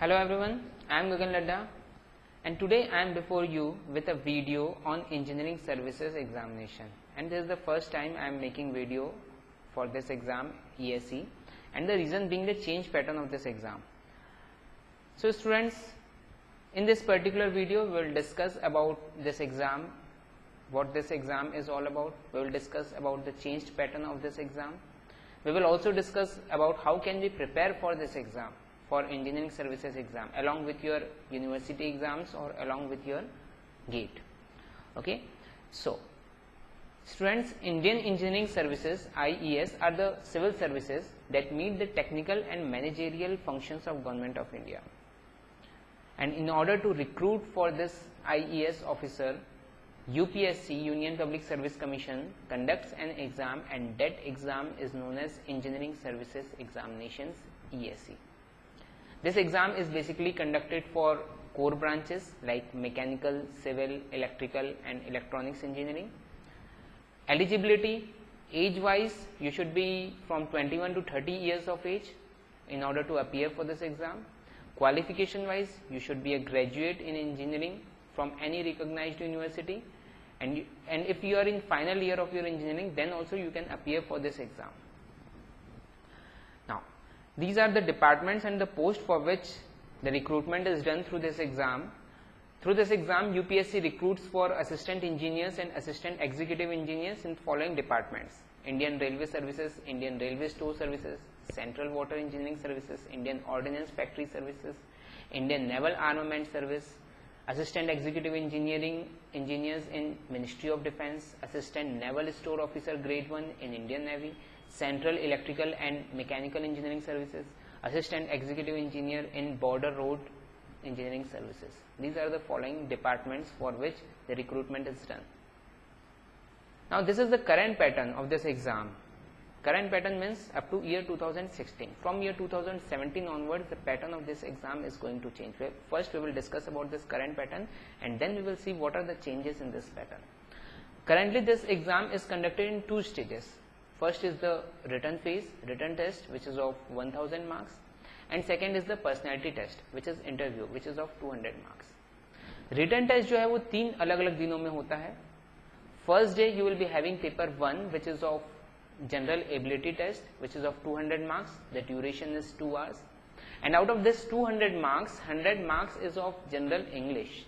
Hello everyone, I am Gagan Ladda and today I am before you with a video on engineering services examination, and this is the first time I am making video for this exam ESE, and the reason being the change pattern of this exam. So students, in this particular video we will discuss about this exam, what this exam is all about. We will discuss about the changed pattern of this exam. We will also discuss about how can we prepare for this exam, for engineering services exam, along with your university exams or along with your GATE. Okay, so students, Indian Engineering Services IES are the civil services that meet the technical and managerial functions of Government of India. And in order to recruit for this IES officer, UPSC, Union Public Service Commission, conducts an exam, and that exam is known as Engineering Services Examinations ESE. This exam is basically conducted for core branches like mechanical, civil, electrical and electronics engineering. Eligibility, age wise, you should be from 21 to 30 years of age in order to appear for this exam. Qualification wise, you should be a graduate in engineering from any recognized university, and if you are in final year of your engineering, then also you can appear for this exam. Now, these are the departments and the post for which the recruitment is done through this exam. Through this exam, UPSC recruits for assistant engineers and assistant executive engineers in following departments: Indian Railway Services, Indian Railway Store Services, Central Water Engineering Services, Indian Ordnance Factory Services, Indian Naval Armament Service, assistant executive engineers in Ministry of Defence, assistant naval store officer grade 1 in Indian Navy, Central Electrical and Mechanical Engineering Services, assistant executive engineer in Border Road Engineering Services. These are the following departments for which the recruitment is done. Now this is the current pattern of this exam. Current pattern means up to year 2016. From year 2017 onwards, the pattern of this exam is going to change. First we will discuss about this current pattern, and then we will see what are the changes in this pattern. Currently this exam is conducted in two stages. First is the written phase, written test, which is of 1000 marks, and second is the personality test, which is interview, which is of 200 marks. Written test जो है वो 3 अलग-अलग दिनों में होता है. First day you will be having paper 1, which is of general ability test, which is of 200 marks. The duration is 2 hours, and out of this 200 marks, 100 marks is of general English,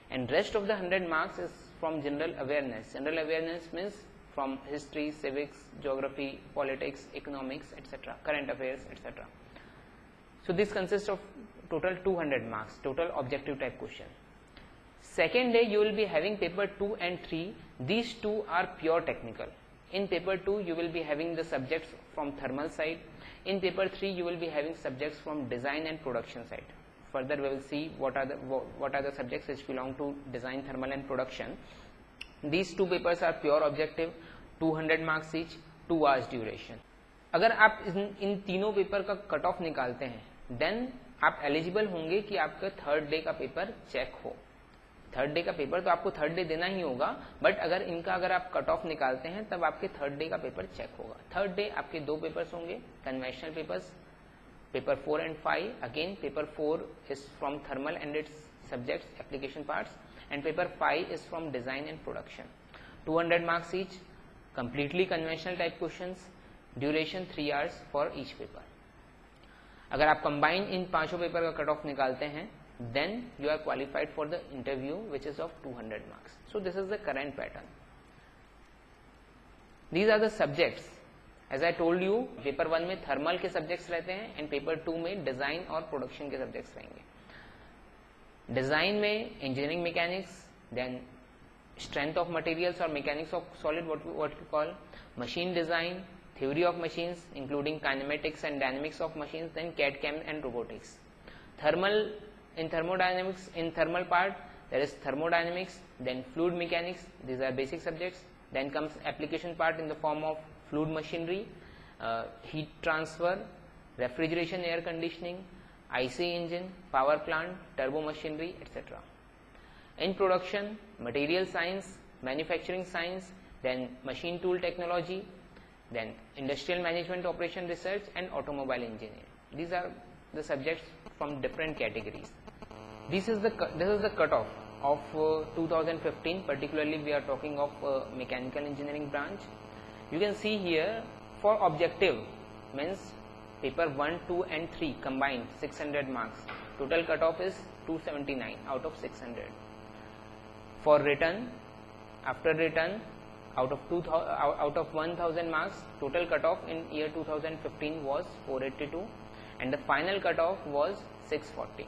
and rest of the 100 marks is from general awareness. General awareness means from history, civics, geography, politics, economics, etc., current affairs, etc. So this consists of total 200 marks, total objective type question. Second day you will be having paper 2 and 3. These two are pure technical. In paper 2 you will be having the subjects from thermal side. In paper 3 you will be having subjects from design and production side. Further we will see what are the subjects which belong to design, thermal and production. These two papers are pure objective, 200 marks each, 2 hours duration. अगर आप इन तीनों paper का cut off निकालते हैं, then आप eligible होंगे कि आपका थर्ड डे का पेपर चेक हो. थर्ड डे का पेपर तो आपको थर्ड डे देना ही होगा, बट अगर आप कट ऑफ निकालते हैं तब आपके थर्ड डे का पेपर चेक होगा. थर्ड डे आपके 2 पेपर्स होंगे, conventional papers, paper 4 and 5. Again paper 4 is from thermal and it's subjects, application parts, and paper 5 is from design and production. 200 marks each, completely conventional type questions, duration 3 hours for each paper. अगर आप combine इन पांचों paper का cut off निकालते हैं, then you are qualified for the interview which is of 200 marks. So this is the current pattern. These are the subjects. As I told you, paper 1 में thermal के subjects रहते हैं and paper 2 में design और production के subjects रहेंगे. Design में engineering mechanics, then strength of materials और mechanics of solid, what you call machine design, theory of machines including kinematics and dynamics of machines, then CAD CAM and robotics. In thermodynamics, in thermal part there is thermodynamics, then fluid mechanics. These are basic subjects. Then comes application part in the form of fluid machinery, heat transfer, refrigeration, air conditioning, IC engine, power plant, turbo machinery, etc. In production, material science, manufacturing science, then machine tool technology, then industrial management, operation research and automobile engineering. These are the subjects from different categories. This is the cutoff of 2015. Particularly, we are talking of mechanical engineering branch. You can see here for objective means paper 1, 2 and 3 combined 600 marks. Total cutoff is 279 out of 600. For written, after written, out of 1000 marks, total cutoff in year 2015 was 482 and the final cutoff was 640.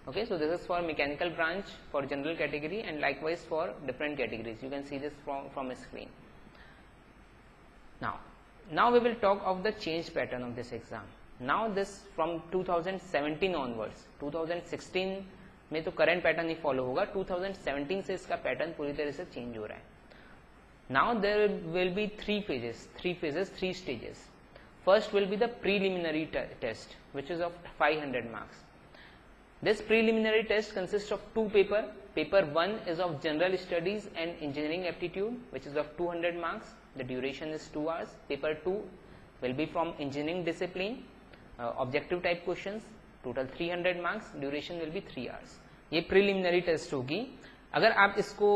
Okay, so this is for mechanical branch for general category and likewise for different categories. You can see this from a screen. Now we will talk of the change pattern of this exam. Now this from 2017 onwards, 2016 में तो current pattern ही follow होगा, 2017 से इसका pattern पूरी तरह से change हो रहा है. Now there will be three stages. First will be the preliminary test, which is of 500 marks. This preliminary test consists of two papers. Paper 1 is of general studies and engineering aptitude, which is of 200 marks. The duration is 2 hours. Paper 2 will be from engineering discipline, objective type questions, total 300 marks. Duration will be 3 hours. ये preliminary test होगी. अगर आप इसको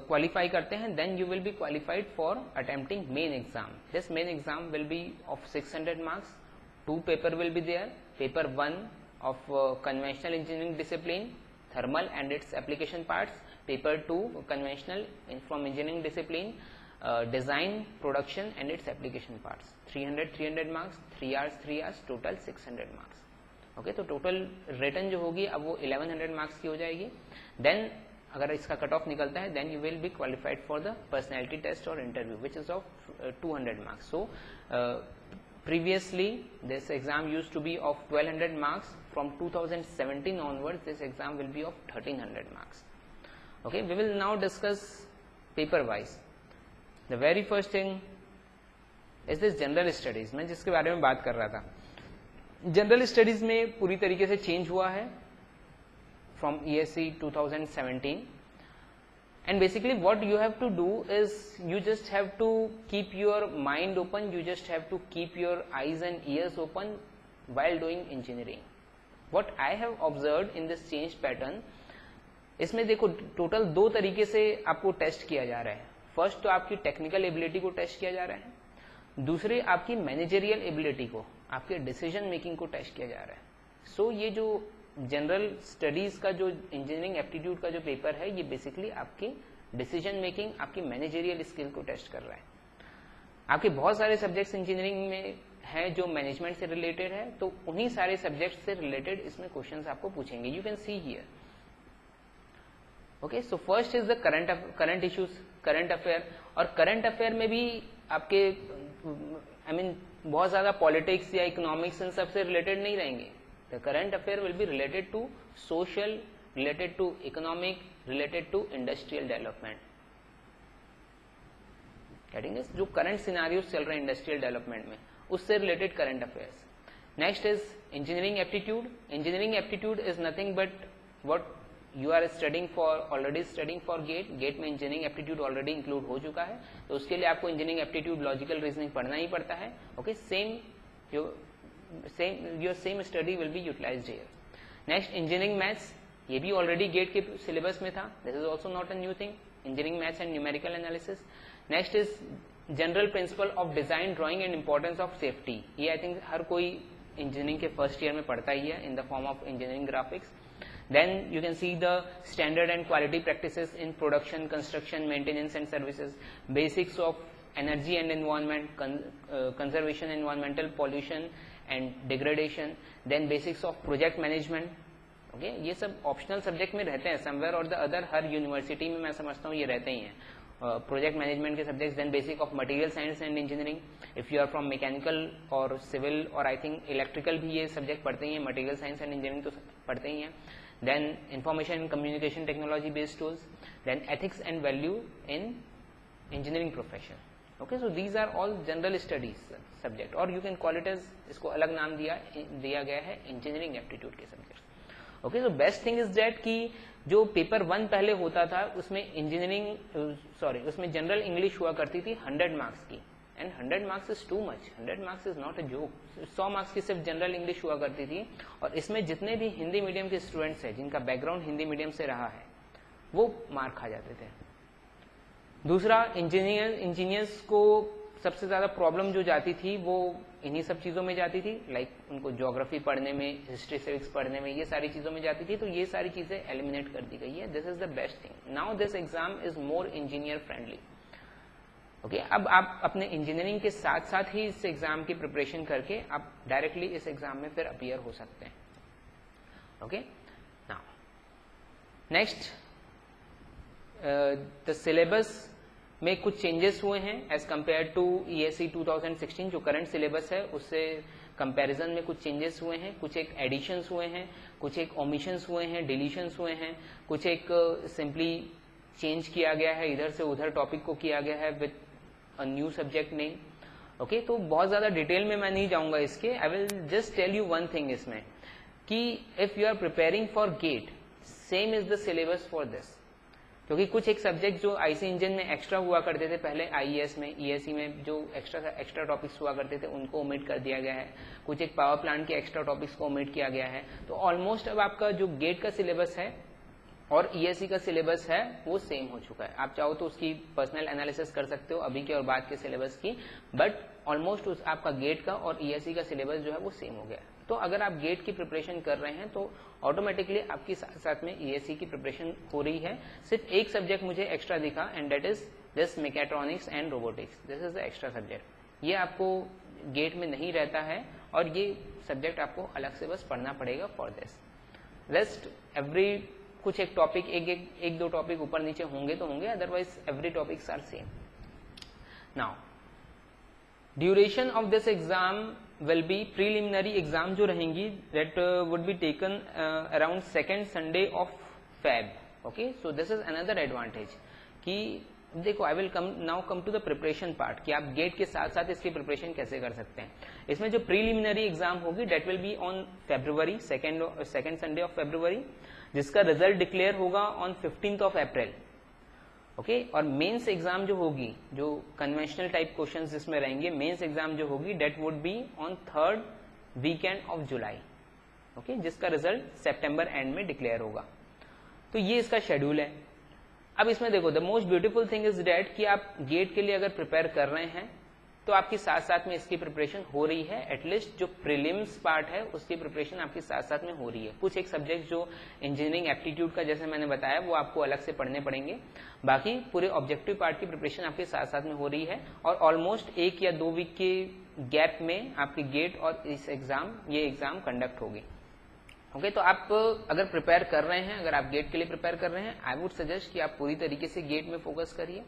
qualify करते हैं, then you will be qualified for attempting main exam. This main exam will be of 600 marks. Two paper will be there. Paper 1 of conventional engineering discipline, thermal and its application parts. Paper 2 conventional from engineering discipline, design, production and its application parts. 300 marks, 3 hours, total 600 marks. Okay, तो total written जो होगी अब वो 1100 marks की हो जाएगी. Then अगर इसका कट ऑफ निकलता है, then you will be qualified for the personality test or interview, which is of 200 marks. So previously this exam used to be of 1200 marks. From 2017 onwards, this exam will be of 1300 marks. Okay, we will now discuss paper wise. The very first thing is this general studies. मैं जिसके बारे में बात कर रहा था, general studies में पूरी तरीके से चेंज हुआ है from ESE 2017, and basically what you have to do is you just have to keep your mind open, you just have to keep your eyes and ears open while doing engineering. What I have observed in this change pattern, इसमें देखो total दो तरीके से आपको test किया जा रहा है. फर्स्ट तो आपकी टेक्निकल एबिलिटी को टेस्ट किया जा रहा है, दूसरे आपकी मैनेजरियल एबिलिटी को, आपके डिसीजन मेकिंग को टेस्ट किया जा रहा है. सो ये जो जनरल स्टडीज का जो इंजीनियरिंग एप्टीट्यूड का जो पेपर है, ये बेसिकली आपकी डिसीजन मेकिंग, आपकी मैनेजरियल स्किल को टेस्ट कर रहा है. आपके बहुत सारे सब्जेक्ट्स इंजीनियरिंग में हैं जो मैनेजमेंट से रिलेटेड है, तो उन्हीं सारे सब्जेक्ट से रिलेटेड इसमें क्वेश्चंस आपको पूछेंगे. You can see here. Okay, so first is the current issues, current affair. और करंट अफेयर में भी आपके बहुत ज्यादा पॉलिटिक्स या इकोनॉमिक्स इन सबसे रिलेटेड नहीं रहेंगे. The current affair will be related to social, related to economic, related to industrial development. Getting this? जो current scenarios चल रहे हैं industrial development में, उससे related current affairs. Next is engineering aptitude. Engineering aptitude is nothing but what you are studying for, already studying for GATE. GATE में engineering aptitude already include हो चुका है, तो उसके लिए आपको engineering aptitude, logical reasoning पढ़ना ही पड़ता है. Okay, your same study will be utilized here. Next, engineering maths, ये भी already GATE के syllabus में था. This is also not a new thing. Engineering maths and numerical analysis. Next is general principle of design, drawing and importance of safety. ये I think हर कोई engineering के first year में पढ़ता ही है in the form of engineering graphics. Then you can see the standard and quality practices in production, construction, maintenance and services. Basics of energy and environment, conservation, environmental pollution and degradation. Then basics of project management. Okay, ये सब optional subject में रहते हैं somewhere or the other. Her university में मैं समझता हूँ ये रहते ही हैं. Project management के subjects. Then basic of material science and engineering. If you are from mechanical or civil or I think electrical भी ये subject पढ़ते ही हैं. Material science and engineering तो पढ़ते ही हैं. Then information and communication technology based tools. Then ethics and value in engineering profession. Okay, so these are all general studies subject, or you can call it as, इसको अलग नाम दिया गया है engineering aptitude के subjects. Okay, so best thing is that कि जो paper 1 पहले होता था उसमें उसमें जनरल इंग्लिश हुआ करती थी 100 मार्क्स की, and 100 marks is too much, 100 marks is not a joke. 100 marks की सिर्फ जनरल इंग्लिश हुआ करती थी, और इसमें जितने भी हिंदी मीडियम के स्टूडेंट्स हैं जिनका बैकग्राउंड हिंदी मीडियम से रहा है वो मार खा जाते थे। दूसरा, इंजीनियर्स को सबसे ज्यादा प्रॉब्लम जो जाती थी वो इन्हीं सब चीजों में जाती थी, लाइक उनको ज्योग्राफी पढ़ने में, हिस्ट्री सिविक्स पढ़ने में, ये सारी चीजों में जाती थी। तो ये सारी चीजें एलिमिनेट कर दी गई है। This is the best thing. Now this exam is more engineer friendly. Okay, अब आप अपने इंजीनियरिंग के साथ साथ ही इस एग्जाम की प्रिपरेशन करके आप डायरेक्टली इस एग्जाम में फिर अपीयर हो सकते हैं। Okay, now next, the syllabus में कुछ चेंजेस हुए हैं एज कंपेयर टू ESE 2016। जो करंट सिलेबस है उससे कंपैरिजन में कुछ चेंजेस हुए हैं, कुछ एक एडिशंस हुए हैं, कुछ एक ओमिशंस हुए हैं, डिलीशंस हुए हैं, कुछ एक सिंपली चेंज किया गया है, इधर से उधर टॉपिक को किया गया है with a new subject name. Okay, तो बहुत ज्यादा डिटेल में मैं नहीं जाऊंगा इसके। I will just tell you one thing इसमें, कि if you are preparing for GATE, same is the syllabus for this. क्योंकि कुछ एक सब्जेक्ट जो आईसी इंजन में एक्स्ट्रा हुआ करते थे पहले, IES में, ESE में जो एक्स्ट्रा टॉपिक्स हुआ करते थे उनको ओमिट कर दिया गया है। कुछ एक पावर प्लांट के एक्स्ट्रा टॉपिक्स को ओमिट किया गया है। तो ऑलमोस्ट अब आपका जो गेट का सिलेबस है और ESE का सिलेबस है वो सेम हो चुका है। आप चाहो तो उसकी पर्सनल एनालिसिस कर सकते हो अभी के और बाद के सिलेबस की, बट ऑलमोस्ट आपका गेट का और ESE का सिलेबस जो है वो सेम हो गया है। तो अगर आप गेट की प्रिपरेशन कर रहे हैं तो ऑटोमेटिकली आपकी साथ साथ में ESE की प्रिपरेशन हो रही है। सिर्फ एक सब्जेक्ट मुझे एक्स्ट्रा दिखा, and that is this mechatronics and robotics. This is the extra subject. ये आपको गेट में नहीं रहता है और ये सब्जेक्ट आपको अलग से बस पढ़ना पड़ेगा फॉर दिस। रेस्ट एवरी कुछ एक टॉपिक एक दो टॉपिक ऊपर नीचे होंगे तो होंगे, otherwise every topics are same. Now duration of this exam will be preliminary exam जो रहेंगी that would be taken around second Sunday of Feb. Okay, so this is another advantage कि देखो, I will now come to the preparation part कि आप gate के साथ साथ इसकी प्रिपरेशन कैसे कर सकते हैं। इसमें जो प्रीलिमिनरी एग्जाम होगी date will be on February, second Sunday of February, जिसका रिजल्ट डिक्लेयर होगा on 15th of April। Okay, और मेंस एग्जाम जो होगी, जो कन्वेंशनल टाइप क्वेश्चंस जिसमें रहेंगे, मेंस एग्जाम जो होगी date would be on 3rd weekend of July. Okay, जिसका रिजल्ट सितंबर एंड में डिक्लेयर होगा। तो ये इसका शेड्यूल है। अब इसमें देखो, the most beautiful thing is that कि आप गेट के लिए अगर प्रिपेयर कर रहे हैं तो आपकी साथ साथ में इसकी प्रिपरेशन हो रही है। एटलीस्ट जो प्रीलिम्स पार्ट है उसकी प्रिपरेशन आपके साथ साथ में हो रही है। कुछ एक सब्जेक्ट जो इंजीनियरिंग एप्टीट्यूड का जैसे मैंने बताया वो आपको अलग से पढ़ने पड़ेंगे, बाकी पूरे ऑब्जेक्टिव पार्ट की प्रिपरेशन आपके साथ साथ में हो रही है। और ऑलमोस्ट 1 या 2 वीक के गैप में आपके गेट और ये एग्जाम कंडक्ट होगी। ओके, तो आप अगर प्रिपेयर कर रहे हैं, अगर आप गेट के लिए प्रिपेयर कर रहे हैं, आई वुड सजेस्ट कि आप पूरी तरीके से गेट में फोकस करिए।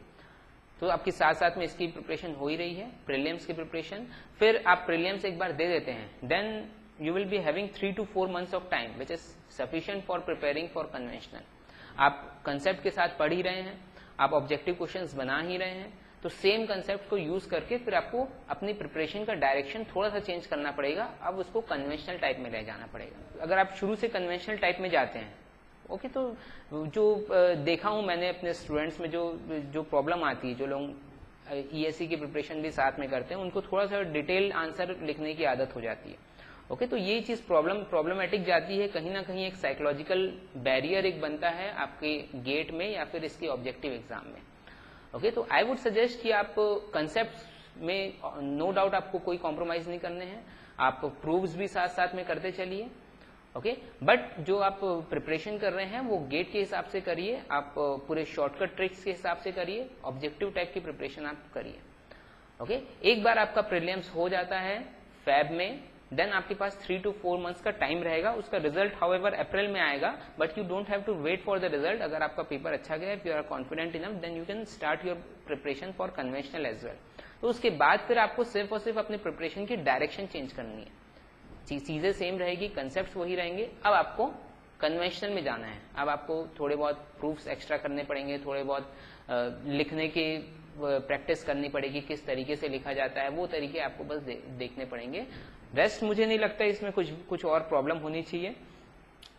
तो आपके साथ साथ में इसकी प्रिपरेशन हो ही रही है, प्रीलिम्स की प्रिपरेशन। फिर आप प्रीलिम्स एक बार दे देते हैं, then you will be having 3 to 4 months of time which is sufficient for preparing for conventional. आप कंसेप्ट के साथ पढ़ ही रहे हैं, आप ऑब्जेक्टिव क्वेश्चंस बना ही रहे हैं, तो सेम कंसेप्ट को यूज करके फिर आपको अपनी प्रिपरेशन का डायरेक्शन थोड़ा सा चेंज करना पड़ेगा। अब उसको कन्वेंशनल टाइप में ले जाना पड़ेगा। अगर आप शुरू से कन्वेंशनल टाइप में जाते हैं, ओके, तो जो देखा हूं मैंने अपने स्टूडेंट्स में जो प्रॉब्लम आती है, जो लोग ESE की प्रिपरेशन भी साथ में करते हैं, उनको थोड़ा सा डिटेल आंसर लिखने की आदत हो जाती है। ओके, तो ये चीज प्रॉब्लमेटिक जाती है, कहीं ना कहीं एक साइकोलॉजिकल बैरियर एक बनता है आपके गेट में या फिर इसके ऑब्जेक्टिव एग्जाम में। ओके, तो आई वुड सजेस्ट कि आप कंसेप्ट में नो डाउट आपको कोई कॉम्प्रोमाइज नहीं करने हैं, आप प्रूव्स भी साथ साथ में करते चलिए। ओके, बट जो आप प्रिपरेशन कर रहे हैं वो गेट के हिसाब से करिए, आप पूरे शॉर्टकट ट्रिक्स के हिसाब से करिए, ऑब्जेक्टिव टाइप की प्रिपरेशन आप करिए। ओके, एक बार आपका प्रीलिम्स हो जाता है फेब में, देन आपके पास 3 to 4 months का टाइम रहेगा। उसका रिजल्ट हाउएवर अप्रैल में आएगा, but you don't have to wait for the result. अगर आपका पेपर अच्छा गया, if you are confident enough, then you can start your preparation for conventional as well. तो उसके बाद फिर आपको सिर्फ और सिर्फ अपनी प्रिपरेशन की डायरेक्शन चेंज करनी है। चीजें सेम रहेगी, कंसेप्ट वही रहेंगे। अब आपको कन्वेंशनल में जाना है। अब आपको थोड़े बहुत प्रूफ्स एक्स्ट्रा करने पड़ेंगे, थोड़े बहुत लिखने की प्रैक्टिस करनी पड़ेगी, किस तरीके से लिखा जाता है वो तरीके आपको बस देखने पड़ेंगे। रेस्ट मुझे नहीं लगता इसमें कुछ और प्रॉब्लम होनी चाहिए।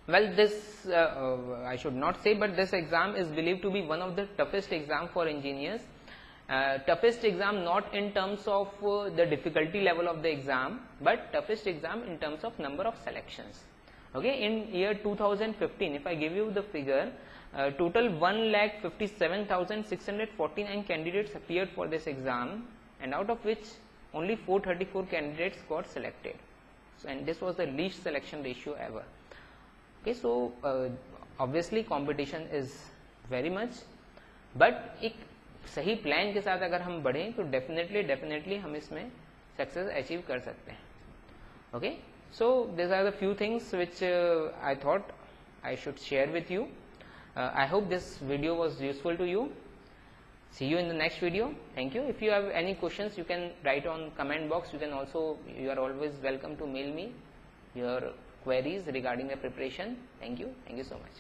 Well, this I should not say, but this exam is believe to be one of the toughest exam for engineers, toughest exam not in terms of the difficulty level of the exam, but toughest exam in terms of number of selections. Okay, in year 2015, if I give you the figure, total 1,57,649 candidates appeared for this exam, and out of which only 434 candidates got selected. So, and this was the least selection ratio ever. Okay, so obviously competition is very much, but एक सही plan के साथ अगर हम बढ़ें तो definitely हम इसमें सक्सेस अचीव कर सकते हैं. Okay, so these are the few things which I thought I should share with you. I hope this video was useful to you. See you in the next video. Thank you. If you have any questions, you can write on comment box. You are always welcome to mail me your queries regarding the preparation. Thank you so much.